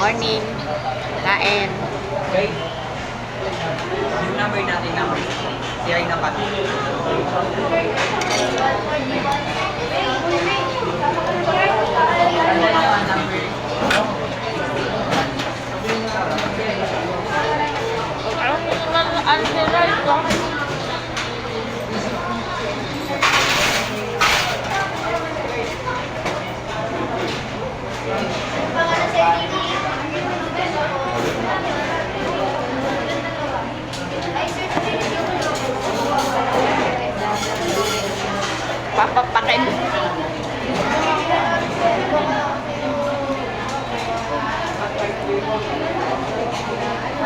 Morning. Kain. Okay. Yung number natin na CI na pa. Papapakin.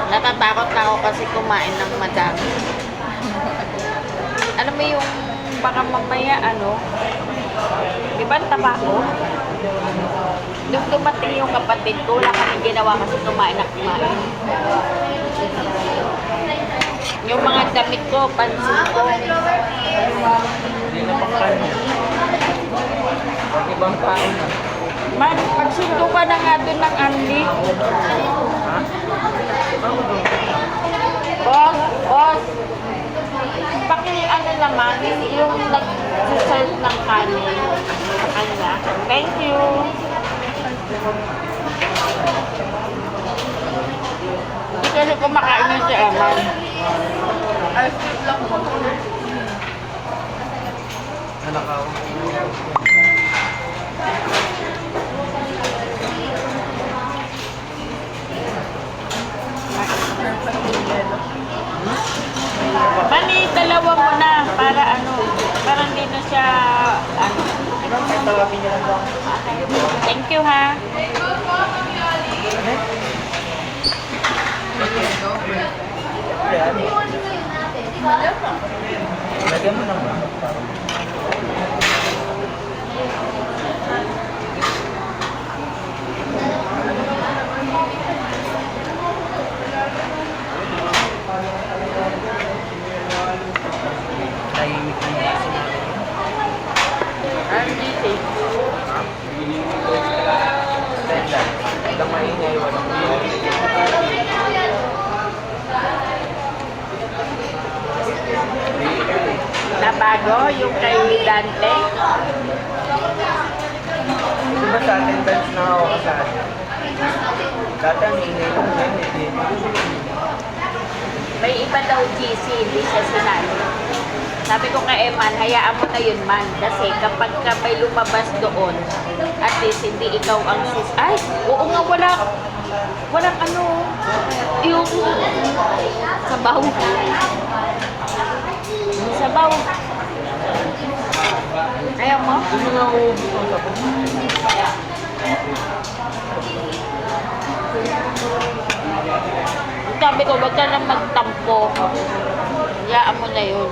Natatakot na ako kasi kumain ng madami. Alam mo yung baka mamaya di ba ang taba ko? Nung dumating yung kapatid ko, wala kami ginawa kasi kumain na kumain. Yung mga damit ko, pansin ko. Hindi na pakain. Pag ibang tao na. Magsundo ka na nga doon ng Anli. Ha? Boss. Ano naman, yung nag-serve ng kanin sa kanila. Thank you. Hindi kasi kumakain yun si Eman. Ay, sweet lang po. Anak ako. Bali, dalawa mo na para hindi na siya Thank you ha. Lagyan mo ng ba? Tahimik na yung sinabi. RGC. Tenda. Huwag maingay. Walang Nabago yung kay Dante. Di ba sa attendance na ako kasali? Dati ang ingay ko ngayon, hindi. May iba daw GC, hindi siya sinali. Sabi ko kay Eman, hayaan mo na yun man. Kasi kapag ka may lumabas doon, at least hindi ikaw ang sis. Ay, oo nga, walang yung sabaw. Sabaw. Ayaw mo? Gusto nga ako gusto sa po. Sabi ko, wag ka na magtampo. Hayaan mo na yun.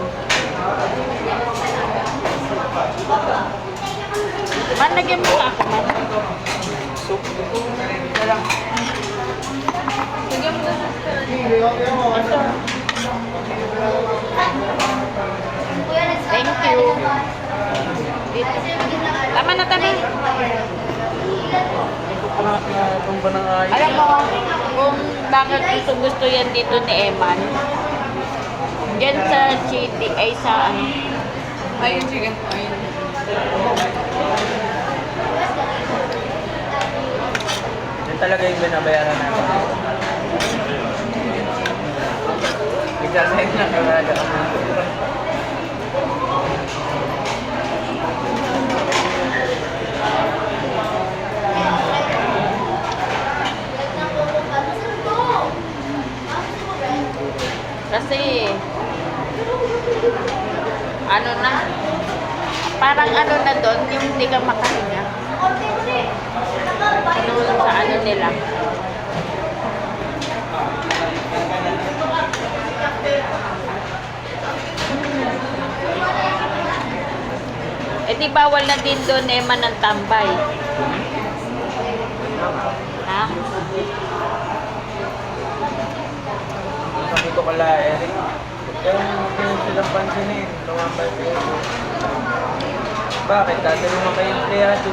Man, lagyan mo ako, man. Soup. Lagyan mo. Ito. Thank you. Dito. Tama na, tama. Tumba ng ayos. Alam mo, kung bakit gusto yan dito ni Eman, dyan sa GTA sa Ayun, sige. Ayun. Yan talaga yung binabayaran natin. Nagsasahin na kalaga. Kasi, parang na doon, yung hindi ka makahinga. Doon sa nila. Eh di bawal na din doon Eman ng tambay. Ha? Sabi ko kala Eric, pero hindi silang pansinin. Lumambay ko. Bakit? Dati naman kayong empleyado.